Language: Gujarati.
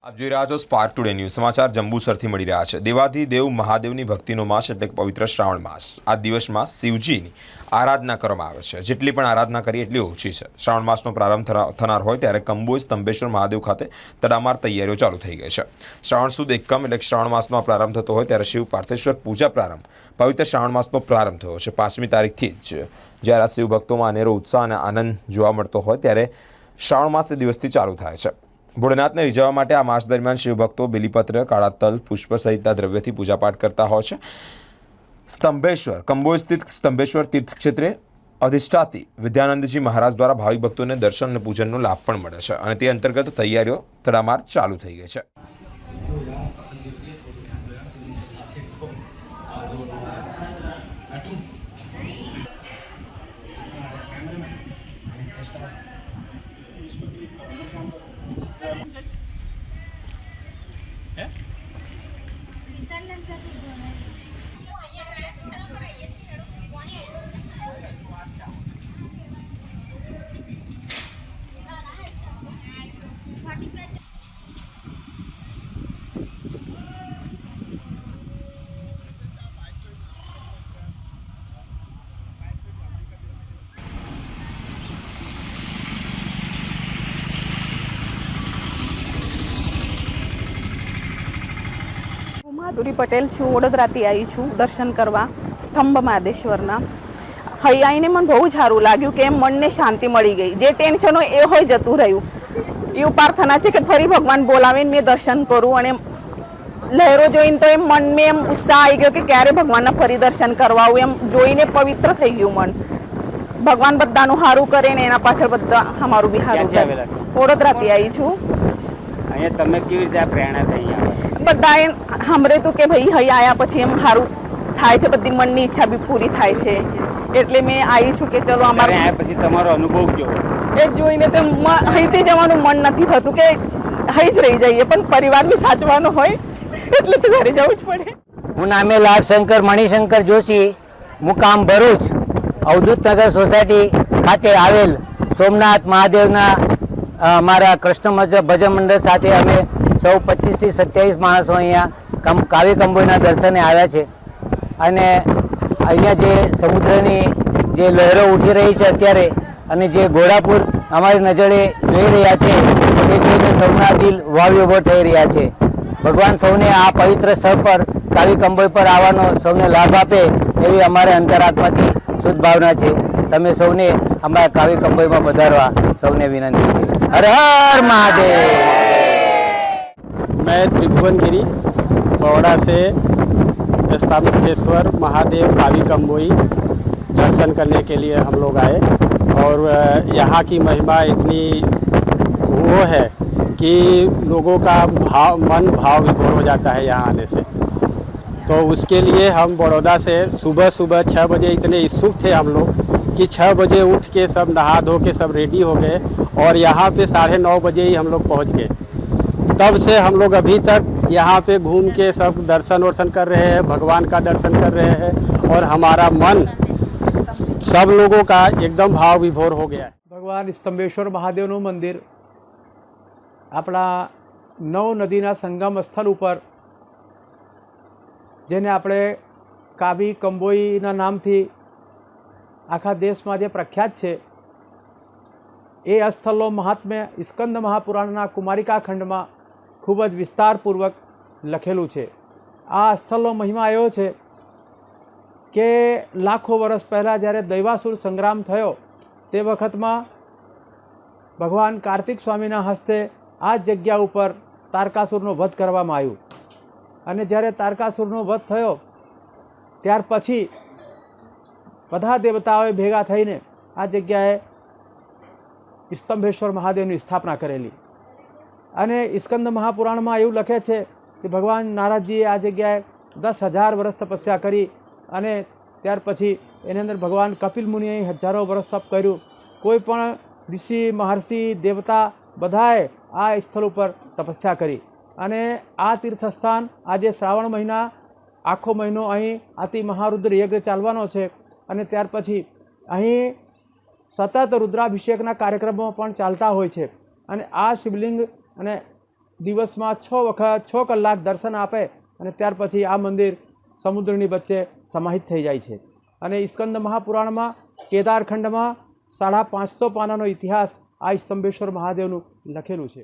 આપ જોઈ રહ્યા છો સ્પાર્ક ટુડે ન્યૂઝ સમાચાર જંબુસરથી મળી રહ્યા છે। દેવાધિદેવ મહાદેવની ભક્તિનો માસ એટલે પવિત્ર શ્રાવણ માસ। આ દિવસમાં શિવજીની આરાધના કરવામાં આવે છે। જેટલી પણ આરાધના કરીએ એટલી ઓછી છે। શ્રાવણ માસનો પ્રારંભ થનાર હોય ત્યારે કંબોઈ સ્તંભેશ્વર મહાદેવ ખાતે તડામાર તૈયારીઓ ચાલુ થઈ ગઈ છે। શ્રાવણ સુદ એકમ એટલે શ્રાવણ માસનો પ્રારંભ થતો હોય ત્યારે શિવ પાર્થેશ્વર પૂજા પ્રારંભ પવિત્ર શ્રાવણ માસનો પ્રારંભ થયો છે। 5મી તારીખથી જ જ્યારે શિવ ભક્તોમાં અનેરો ઉત્સાહ અને આનંદ જોવા મળતો હોય ત્યારે શ્રાવણ માસ એ દિવસથી ચાલુ થાય છે। ભોળેનાથને રીઝવવા માટે આ માસ દરમિયાન શિવભક્તો બેલીપત્ર, કાળા તલ, પુષ્પ સહિતના દ્રવ્યથી પૂજાપાઠ કરતા હોય છે। સ્તંભેશ્વર કંબોઈ સ્થિત સ્તંભેશ્વર તીર્થક્ષેત્રે અધિષ્ઠાતી વિદ્યાનંદજી મહારાજ દ્વારા ભાવિક ભક્તોને દર્શન અને પૂજનનો લાભ પણ મળે છે અને તે અંતર્ગત તૈયારીઓ તડામાર ચાલુ થઈ ગઈ છે। माधुरी पटेल छूँ वडोदराथी आई छूँ दर्शन करवा स्तंभ महादेश्वरना। हई आईने मन बहुत सारू लाग्यु के मन ने शांति मळी गई। जे टेन्शनो ए होय जतुं रह्युं। एवुं प्रार्थना छे के फरी भगवान बोलावीने मैं दर्शन करूँ अने लहरो जोईने तो एम मन में एम उत्साह आई गयो के क्यारे भगवानना फरी दर्शन करवा आવું एम जोईने पवित्र थई गयुं मन। भगवान बधानुं हारू करे ने एना पाछळ बधा अमारुं बी हारू करे। वडोदराथी आई छूँ। अहींया तमे केवी रीते प्रेरणा थई? बधाए हमरे तो के भाई हई आया पछी एम हारू थाय छे, बधी मननी इच्छा बी पूरी थाय छे એટલે મેં આવી છું કે ચલો અમારે આયા પછી તમારો અનુભવ કેવો? એ જોઈને તો હઈથી જવાનું મન નથી થતું કે હઈ જ રહી જઈએ, પણ પરિવાર બી સાચવાનો હોય એટલે તો ઘરે જવું જ પડે। હું નામે લાલશંકર મણિશંકર જોશી, મુકામ ભરૂચ, અવધૂત નગર સોસાયટી ખાતે આવેલ સોમનાથ મહાદેવના અમારા કૃષ્ણ ભજન મંડળ સાથે અમે સૌ 25 થી 27 માણસો અહીંયા કાવી કંબોઈના દર્શને આવ્યા છે અને અહીંયા જે સમુદ્રની જે લહેરો ઉઠી રહી છે અત્યારે અને જે ઘોડાપુર અમારી નજરે જોઈ રહ્યા છે એ જોઈને સૌના દિલ વાવ્યોભર થઈ રહ્યા છે। ભગવાન સૌને આ પવિત્ર સ્થળ પર કાવી કંબોઈ પર આવવાનો સૌને લાભ આપે એવી અમારે અંતરાત્માથી શુદ્ધ ભાવના છે। તમે સૌને અમારા કાવી કંબોઈમાં પધારવા સૌને વિનંતી છે। હર હર મહાદેવ। मैं त्रिभुवन गिरी बौड़ा से स्तंभेश्वर महादेव कावी कंबोई दर्शन करने के लिए हम लोग आए और यहाँ की महिमा इतनी वो है कि लोगों का मन भाव विभोर हो जाता है यहाँ आने से। तो उसके लिए हम बड़ौदा से सुबह 6 बजे इतने इच्छुक थे हम लोग कि 6 बजे उठ के सब नहा धो के सब रेडी हो गए और यहाँ पे 9:30 बजे ही हम लोग पहुँच गए। तब से हम लोग अभी तक यहाँ पे घूम के सब दर्शन वर्शन कर रहे हैं, भगवान का दर्शन कर रहे हैं और हमारा मन सब लोगों का एकदम भाव विभोर हो गया है। भगवान स्तंभेश्वर महादेवનું મંદિર આપણા નવ નદીના સંગમ સ્થળ ઉપર, જેને આપણે કાવી કંબોઈના નામથી આખા દેશમાં જે પ્રખ્યાત છે, એ સ્થળનો મહાત્મ્ય સ્કંદ મહાપુરાણના કુમારિકા ખંડમાં ખૂબ જ વિસ્તારપૂર્વક લખેલું છે। આ સ્થળનો મહિમા એવો છે કે લાખો વર્ષ પહેલાં જ્યારે દૈવાસુર સંગ્રામ થયો તે વખતમાં ભગવાન કાર્તિક સ્વામીના હસ્તે આ જગ્યા ઉપર તારકાસુરનો વધ કરવામાં આવ્યો અને જ્યારે તારકાસુરનો વધ થયો ત્યાર પછી બધા દેવતાઓએ ભેગા થઈને આ જગ્યાએ स्तंभेश्वर महादेवની स्थापना करेली અને स्कंद महापुराणમાં એવું લખે છે કે ભગવાન નારદજીએ આ જગ્યાએ 10,000 વર્ષ તપસ્યા કરી અને ત્યાર પછી એની અંદર ભગવાન કપિલ મુનિએ હજારો વર્ષ તપ કર્યું। કોઈ પણ ઋષિ મહર્ષિ દેવતા બધાએ આ સ્થળ ઉપર તપસ્યા કરી અને આ તીર્થસ્થાન આજે શ્રાવણ મહિના આખો મહિનો અહીં અતિ મહારુદ્ર યજ્ઞ ચાલવાનો છે અને ત્યાર પછી અહીં સતત રુદ્રાભિષેકના કાર્યક્રમો પણ ચાલતા હોય છે અને આ શિવલિંગ અને દિવસમાં 6 કલાક દર્શન આપે અને ત્યાર પછી આ મંદિર સમુદ્રની વચ્ચે સમાહિત થઈ જાય છે. અને સ્કંદ મહાપુરાણમાં કેદારખંડમાં 550 પાનાનો ઇતિહાસ આ સ્તંભેશ્વર મહાદેવનું લખેલું છે.